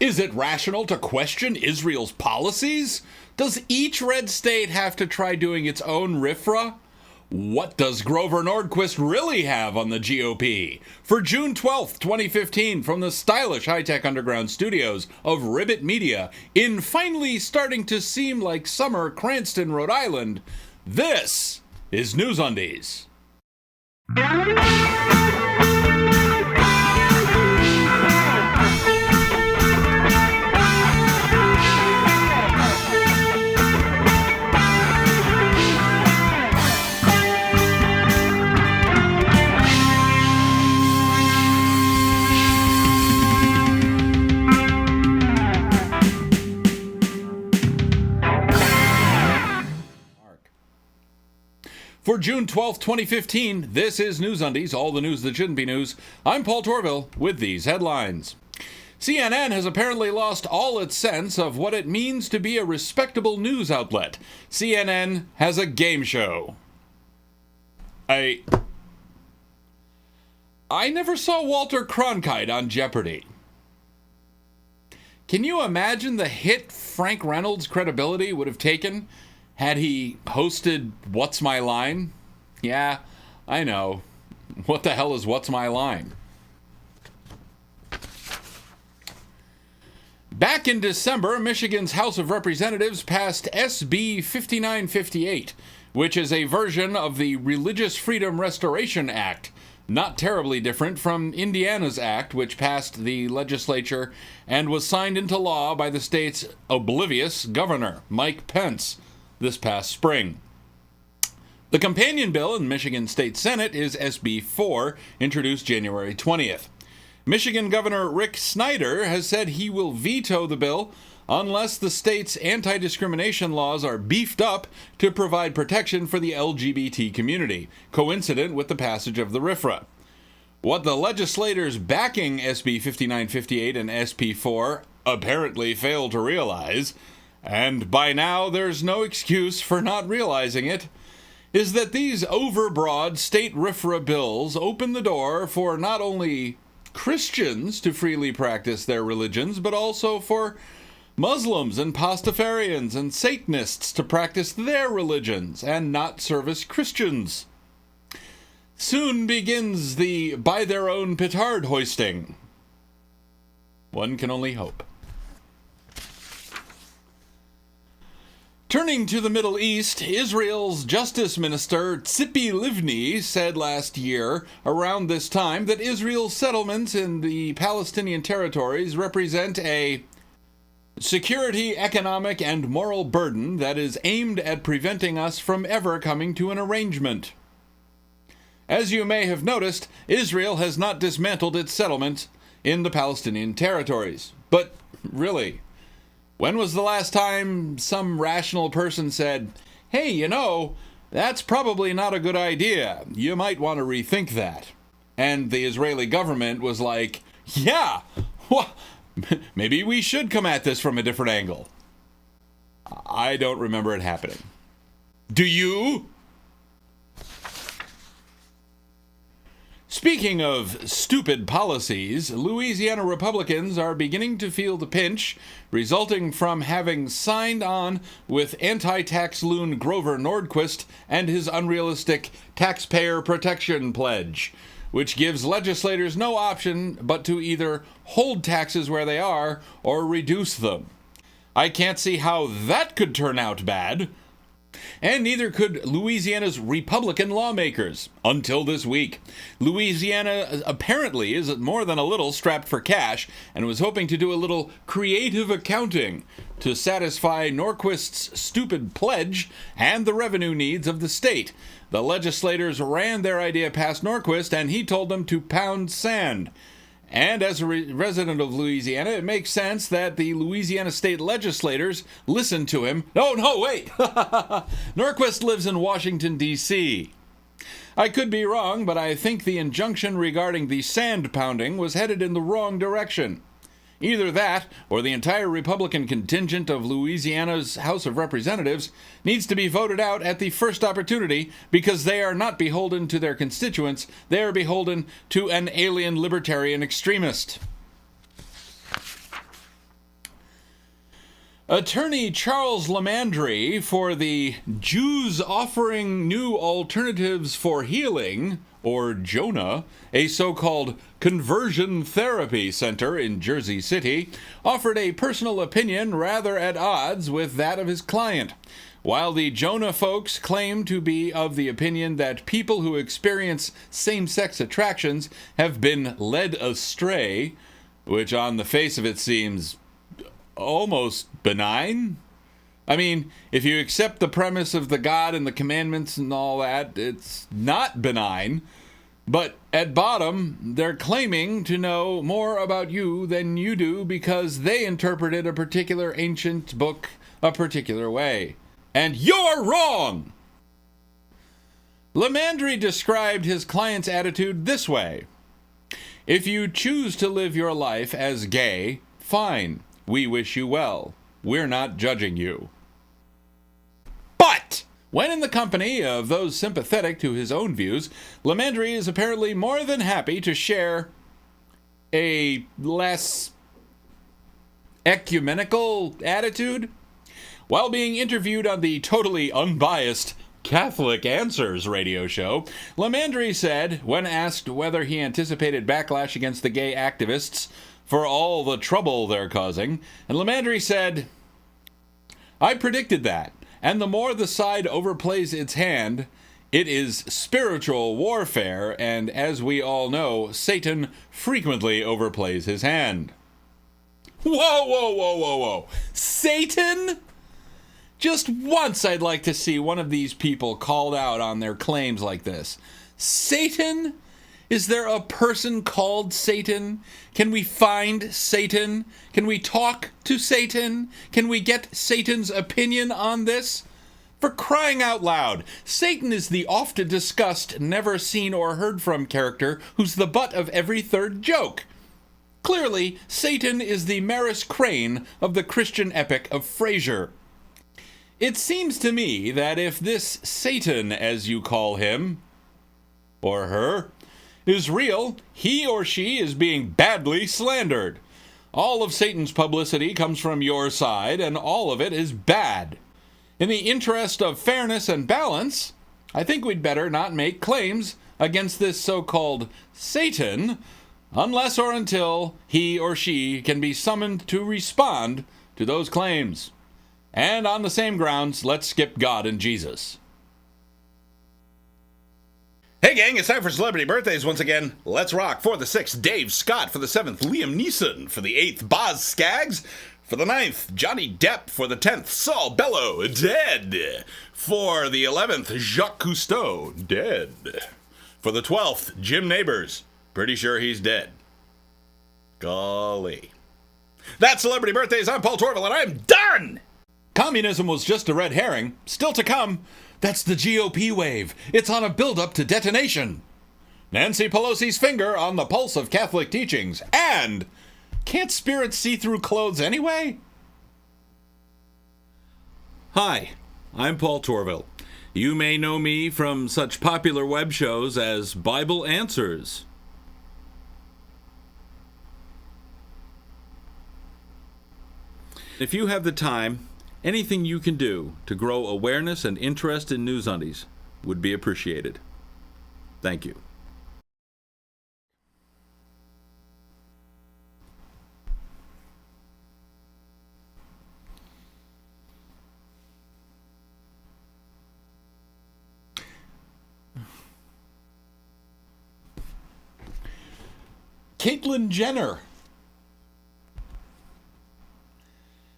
Is it rational to question Israel's policies? Does each red state have to try doing its own RFRA? What does Grover Nordquist really have on the GOP? For June 12th, 2015, from the stylish high-tech underground studios of Ribbit Media, in finally starting to seem like summer Cranston, Rhode Island, this is NewsUndies. For June 12th, 2015, this is NewsUndies, all the news that shouldn't be news. I'm Paul Torville with these headlines. CNN has apparently lost all its sense of what it means to be a respectable news outlet. CNN has a game show. I never saw Walter Cronkite on Jeopardy! Can you imagine the hit Frank Reynolds' credibility would have taken had he hosted What's My Line? Yeah, I know. What the hell is What's My Line? Back in December, Michigan's House of Representatives passed SB 5958, which is a version of the Religious Freedom Restoration Act, not terribly different from Indiana's act, which passed the legislature and was signed into law by the state's oblivious governor, Mike Pence, this past spring. The companion bill in Michigan State Senate is SB 4, introduced January 20th. Michigan Governor Rick Snyder has said he will veto the bill unless the state's anti-discrimination laws are beefed up to provide protection for the LGBT community, coincident with the passage of the RFRA. What the legislators backing SB 5958 and SB 4 apparently fail to realize, and by now there's no excuse for not realizing it, is that these overbroad state RFRA bills open the door for not only Christians to freely practice their religions, but also for Muslims and Pastafarians and Satanists to practice their religions and not service Christians. Soon begins the by their own petard hoisting. One can only hope. Turning to the Middle East, Israel's Justice Minister Tzipi Livni said last year around this time that Israel's settlements in the Palestinian territories represent a security, economic, and moral burden that is aimed at preventing us from ever coming to an arrangement. As you may have noticed, Israel has not dismantled its settlements in the Palestinian territories. But really, when was the last time some rational person said, hey, you know, that's probably not a good idea. You might want to rethink that. And the Israeli government was like, yeah, maybe we should come at this from a different angle. I don't remember it happening. Do you? Speaking of stupid policies, Louisiana Republicans are beginning to feel the pinch resulting from having signed on with anti-tax loon Grover Nordquist and his unrealistic taxpayer protection pledge, which gives legislators no option but to either hold taxes where they are or reduce them. I can't see how that could turn out bad. And neither could Louisiana's Republican lawmakers, until this week. Louisiana apparently is more than a little strapped for cash and was hoping to do a little creative accounting to satisfy Norquist's stupid pledge and the revenue needs of the state. The legislators ran their idea past Norquist and he told them to pound sand. And as a resident of Louisiana, it makes sense that the Louisiana state legislators listened to him. Oh, no, wait! Norquist lives in Washington, D.C. I could be wrong, but I think the injunction regarding the sand pounding was headed in the wrong direction. Either that, or the entire Republican contingent of Louisiana's House of Representatives needs to be voted out at the first opportunity because they are not beholden to their constituents, they are beholden to an alien libertarian extremist. Attorney Charles Lamandry for the Jews Offering New Alternatives for Healing, or JONA, a so-called conversion therapy center in Jersey City, offered a personal opinion rather at odds with that of his client. While the JONA folks claim to be of the opinion that people who experience same-sex attractions have been led astray, which on the face of it seems almost benign. I mean, if you accept the premise of the God and the commandments and all that, it's not benign. But at bottom, they're claiming to know more about you than you do because they interpreted a particular ancient book a particular way. And you're wrong! Lamandry described his client's attitude this way. If you choose to live your life as gay, fine. We wish you well. We're not judging you. But when in the company of those sympathetic to his own views, Lamandry is apparently more than happy to share a less ecumenical attitude. While being interviewed on the totally unbiased Catholic Answers radio show, Lamandry said, when asked whether he anticipated backlash against the gay activists for all the trouble they're causing, and Lamandry said, I predicted that, and the more the side overplays its hand, it is spiritual warfare, and as we all know, Satan frequently overplays his hand. Whoa, whoa, whoa, whoa, whoa. Satan? Just once I'd like to see one of these people called out on their claims like this. Satan? Is there a person called Satan? Can we find Satan? Can we talk to Satan? Can we get Satan's opinion on this? For crying out loud, Satan is the oft-discussed, never-seen or heard-from character who's the butt of every third joke. Clearly, Satan is the Maris Crane of the Christian epic of Frasier. It seems to me that if this Satan, as you call him, or her, is real, he or she is being badly slandered. All of Satan's publicity comes from your side, and all of it is bad. In the interest of fairness and balance, I think we'd better not make claims against this so-called Satan, unless or until he or she can be summoned to respond to those claims. And on the same grounds, let's skip God and Jesus. Hey gang, it's time for celebrity birthdays once again. Let's rock. For the 6th, Dave Scott. For the 7th, Liam Neeson. For the 8th, Boz Skaggs. For the 9th, Johnny Depp. For the 10th, Saul Bellow, dead. For the 11th, Jacques Cousteau, dead. For the 12th, Jim Neighbors. Pretty sure he's dead. Golly. That's Celebrity Birthdays. I'm Paul Torville, and I'm done! Communism was just a red herring. Still to come. That's the GOP wave. It's on a build-up to detonation. Nancy Pelosi's finger on the pulse of Catholic teachings. And can't spirits see through clothes anyway? Hi, I'm Paul Torville. You may know me from such popular web shows as Bible Answers. If you have the time, anything you can do to grow awareness and interest in NewsUndies would be appreciated. Thank you. Caitlyn Jenner.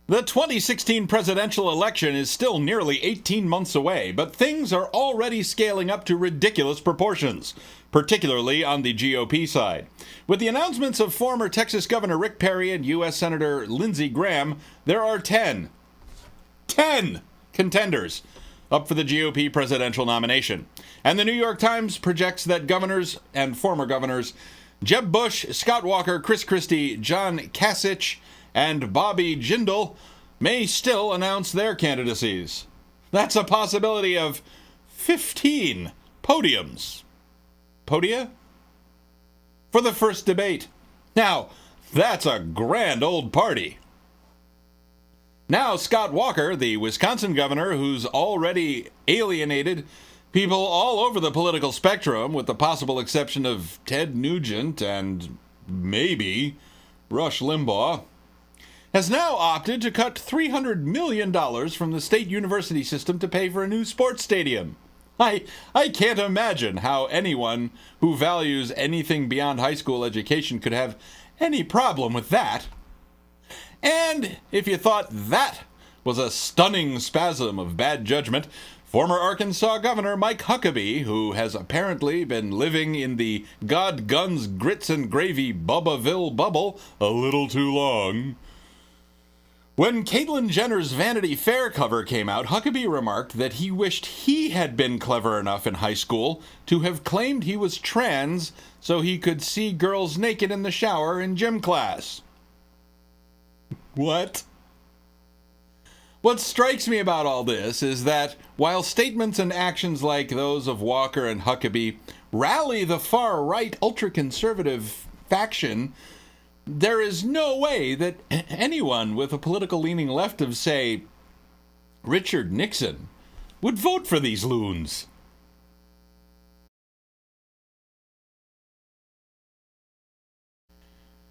The 2016 presidential election is still nearly 18 months away, but things are already scaling up to ridiculous proportions, particularly on the GOP side. With the announcements of former Texas Governor Rick Perry and U.S. Senator Lindsey Graham, there are 10 contenders up for the GOP presidential nomination. And the New York Times projects that governors and former governors Jeb Bush, Scott Walker, Chris Christie, John Kasich, and Bobby Jindal may still announce their candidacies. That's a possibility of 15 podiums. Podia? For the first debate. Now, that's a grand old party. Now, Scott Walker, the Wisconsin governor who's already alienated people all over the political spectrum, with the possible exception of Ted Nugent and maybe Rush Limbaugh, has now opted to cut $300 million from the state university system to pay for a new sports stadium. I can't imagine how anyone who values anything beyond high school education could have any problem with that. And if you thought that was a stunning spasm of bad judgment, former Arkansas Governor Mike Huckabee, who has apparently been living in the God, Guns, Grits, and Gravy Bubbaville bubble a little too long. When Caitlyn Jenner's Vanity Fair cover came out, Huckabee remarked that he wished he had been clever enough in high school to have claimed he was trans so he could see girls naked in the shower in gym class. What? What strikes me about all this is that while statements and actions like those of Walker and Huckabee rally the far-right ultra-conservative faction, there is no way that anyone with a political leaning left of, say, Richard Nixon would vote for these loons.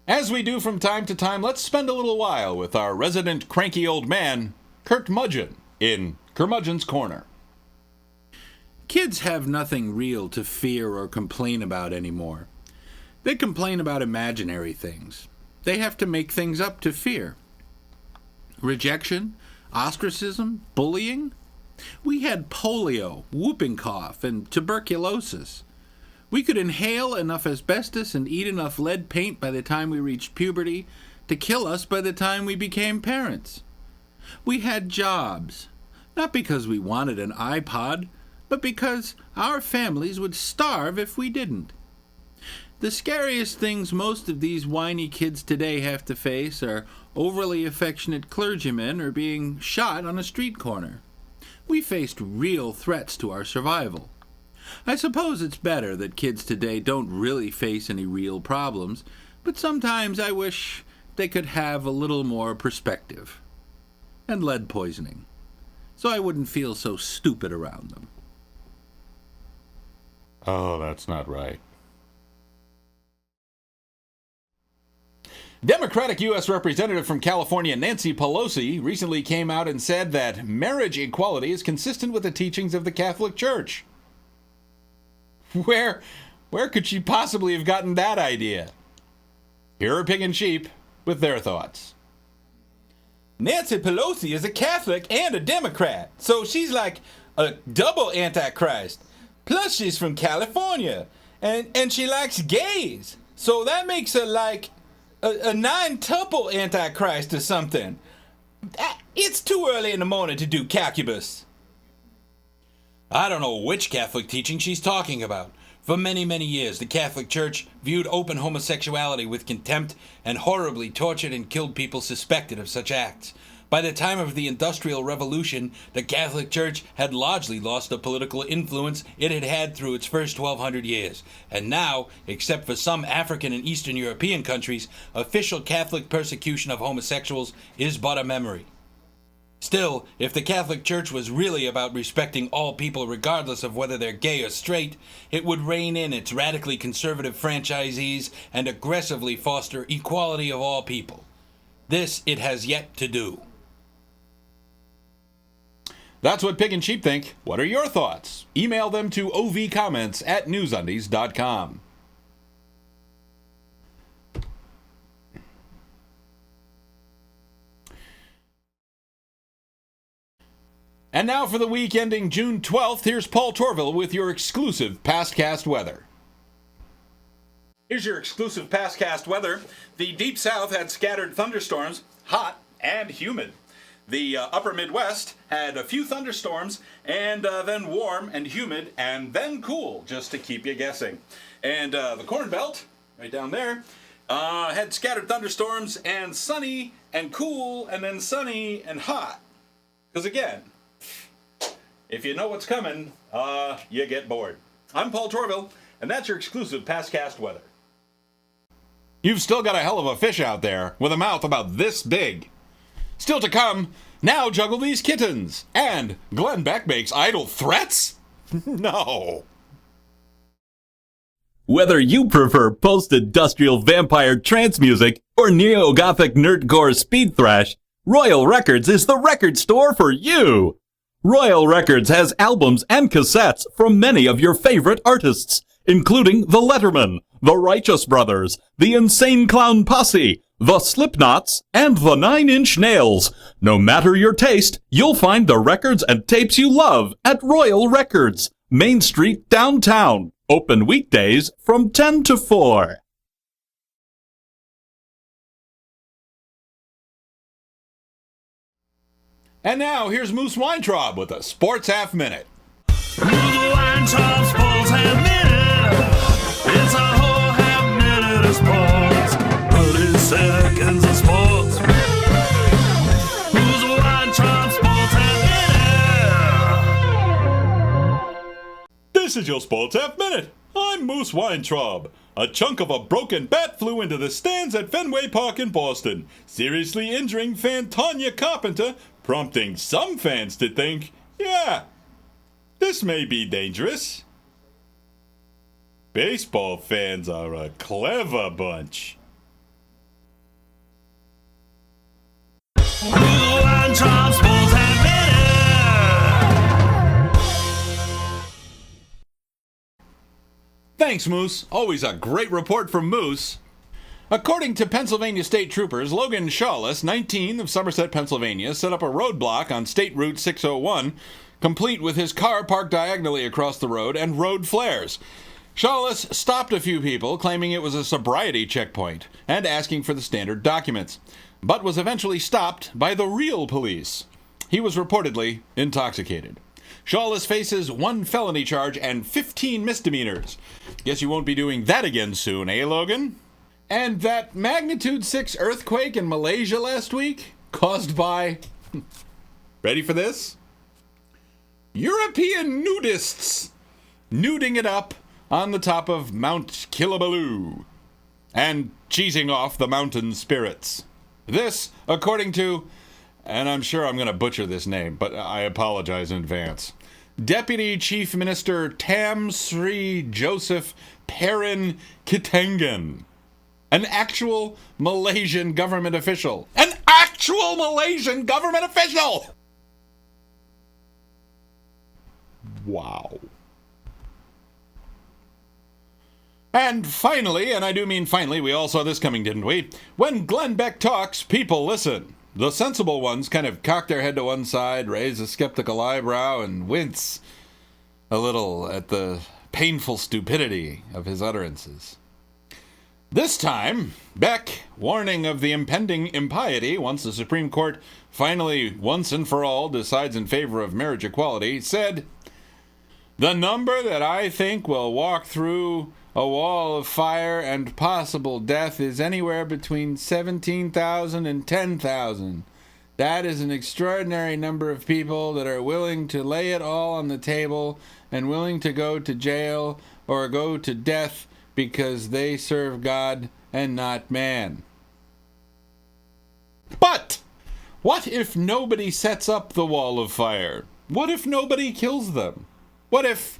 As we do from time to time, let's spend a little while with our resident cranky old man, Kurt Mudgeon, in Curmudgeon's Corner. Kids have nothing real to fear or complain about anymore. They complain about imaginary things. They have to make things up to fear. Rejection, ostracism, bullying. We had polio, whooping cough, and tuberculosis. We could inhale enough asbestos and eat enough lead paint by the time we reached puberty to kill us by the time we became parents. We had jobs, not because we wanted an iPod, but because our families would starve if we didn't. The scariest things most of these whiny kids today have to face are overly affectionate clergymen or being shot on a street corner. We faced real threats to our survival. I suppose it's better that kids today don't really face any real problems, but sometimes I wish they could have a little more perspective. And lead poisoning, so I wouldn't feel so stupid around them. Oh, that's not right. Democratic U.S. Representative from California Nancy Pelosi recently came out and said that marriage equality is consistent with the teachings of the Catholic Church. Where could she possibly have gotten that idea? Here are Pig and Sheep with their thoughts. Nancy Pelosi is a Catholic and a Democrat, so she's like a double Antichrist. Plus she's from California, and she likes gays, so that makes her like a nine-tuple Antichrist or something. It's too early in the morning to do calculus. I don't know which Catholic teaching she's talking about. For many, many years, the Catholic Church viewed open homosexuality with contempt and horribly tortured and killed people suspected of such acts. By the time of the Industrial Revolution, the Catholic Church had largely lost the political influence it had had through its first 1,200 years. And now, except for some African and Eastern European countries, official Catholic persecution of homosexuals is but a memory. Still, if the Catholic Church was really about respecting all people regardless of whether they're gay or straight, it would rein in its radically conservative franchisees and aggressively foster equality of all people. This it has yet to do. That's what Pig and Sheep think. What are your thoughts? Email them to ovcomments@newsundies.com. And now for the week ending June 12th, here's Paul Torville with your exclusive Pastcast weather. Here's your exclusive Pastcast weather. The Deep South had scattered thunderstorms, hot and humid. The upper Midwest had a few thunderstorms, and then warm and humid, and then cool, just to keep you guessing. And the Corn Belt, right down there, had scattered thunderstorms and sunny and cool, and then sunny and hot. Because again, if you know what's coming, you get bored. I'm Paul Torville, and that's your exclusive Pastcast weather. You've still got a hell of a fish out there with a mouth about this big. Still to come, now juggle these kittens. And Glenn Beck makes idle threats? No. Whether you prefer post-industrial vampire trance music or neo-gothic nerdcore speed thrash, Royal Records is the record store for you. Royal Records has albums and cassettes from many of your favorite artists, including The Letterman, The Righteous Brothers, The Insane Clown Posse, The Slipknots, and The Nine Inch Nails. No matter your taste, you'll find the records and tapes you love at Royal Records, Main Street, downtown. Open weekdays from 10 to 4. And now, here's Moose Weintraub with a Sports Half Minute. Moose Weintraub Sports Half Minute. It's a whole half minute of sports. 30 seconds of sports. Moose Weintraub Sports Half Minute. This is your Sports Half Minute. I'm Moose Weintraub. A chunk of a broken bat flew into the stands at Fenway Park in Boston, seriously injuring fan Tanya Carpenter, prompting some fans to think, yeah, this may be dangerous. Baseball fans are a clever bunch. Moose Weintraub Sports Half Minute. Thanks, Moose. Always a great report from Moose. According to Pennsylvania State Troopers, Logan Shawless, 19, of Somerset, Pennsylvania, set up a roadblock on State Route 601, complete with his car parked diagonally across the road and road flares. Shawless stopped a few people, claiming it was a sobriety checkpoint, and asking for the standard documents, but was eventually stopped by the real police. He was reportedly intoxicated. Shawless faces 1 felony charge and 15 misdemeanors. Guess you won't be doing that again soon, eh, Logan? And that magnitude 6 earthquake in Malaysia last week, caused by... ready for this? European nudists nuding it up on the top of Mount Kilimaloo and cheesing off the mountain spirits. This, according to... and I'm sure I'm going to butcher this name, but I apologize in advance. Deputy Chief Minister Tam Sri Joseph Perin Kitengan. An actual Malaysian government official. An actual Malaysian government official! Wow. And finally, and I do mean finally, we all saw this coming, didn't we? When Glenn Beck talks, people listen. The sensible ones kind of cock their head to one side, raise a skeptical eyebrow, and wince a little at the painful stupidity of his utterances. This time, Beck, warning of the impending impiety once the Supreme Court finally, once and for all, decides in favor of marriage equality, said, "The number that I think will walk through a wall of fire and possible death is anywhere between 17,000 and 10,000. That is an extraordinary number of people that are willing to lay it all on the table and willing to go to jail or go to death because they serve God and not man." But what if nobody sets up the wall of fire? What if nobody kills them? What if,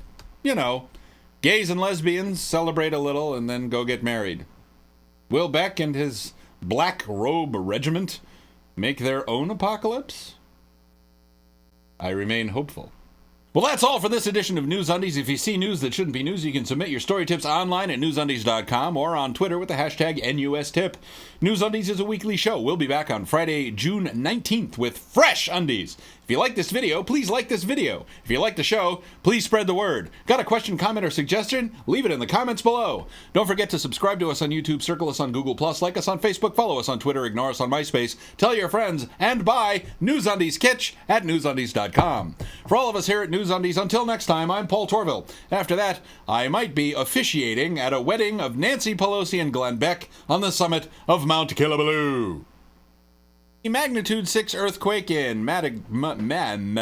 gays and lesbians celebrate a little and then go get married? Will Beck and his Black Robe Regiment make their own apocalypse? I remain hopeful. Well, that's all for this edition of NewsUndies. If you see news that shouldn't be news, you can submit your story tips online at newsundies.com or on Twitter with the hashtag NUSTip. NewsUndies is a weekly show. We'll be back on Friday, June 19th with fresh undies. If you like this video, please like this video. If you like the show, please spread the word. Got a question, comment, or suggestion? Leave it in the comments below. Don't forget to subscribe to us on YouTube, circle us on Google+, like us on Facebook, follow us on Twitter, ignore us on MySpace, tell your friends, and buy NewsUndies Kitsch at newsundies.com. For all of us here at NewsUndies, until next time, I'm Paul Torville. After that, I might be officiating at a wedding of Nancy Pelosi and Glenn Beck on the summit of Mount Kilimaloo. A magnitude 6 earthquake in Malaysia.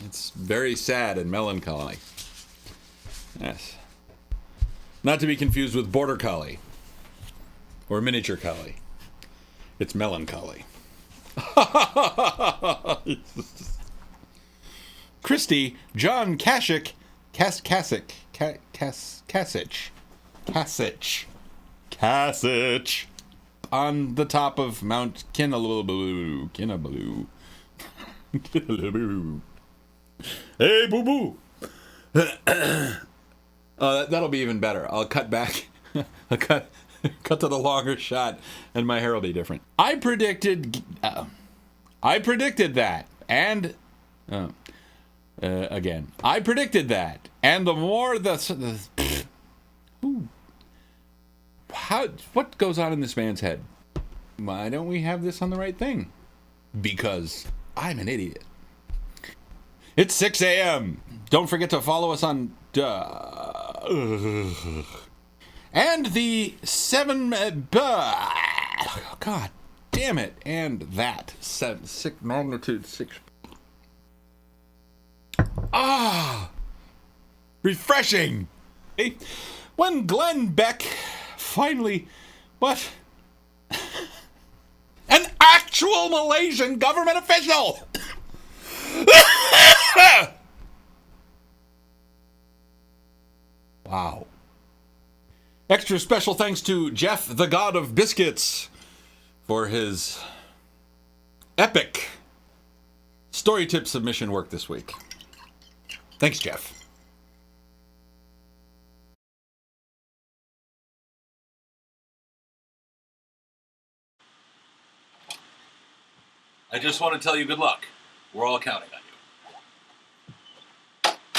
It's very sad and melancholy. Yes. Not to be confused with border collie or miniature collie. It's melancholy. Christy, John Kasich, Kasich, on the top of Mount Kinabalu. Hey, boo boo. That'll be even better. I'll cut back. I'll cut to the longer shot, and my hair will be different. I predicted that, and again, I predicted that, and the more what goes on in this man's head? Why don't we have this on the right thing? Because I'm an idiot. It's 6 a.m. Don't forget to follow us on and the 7 God damn it, and that 6 magnitude 6. Refreshing. When Glenn Beck finally, what? An actual Malaysian government official. Wow. Extra special thanks to Jeff, the God of Biscuits, for his epic story tip submission work this week. Thanks, Jeff. I just want to tell you good luck. We're all counting on you.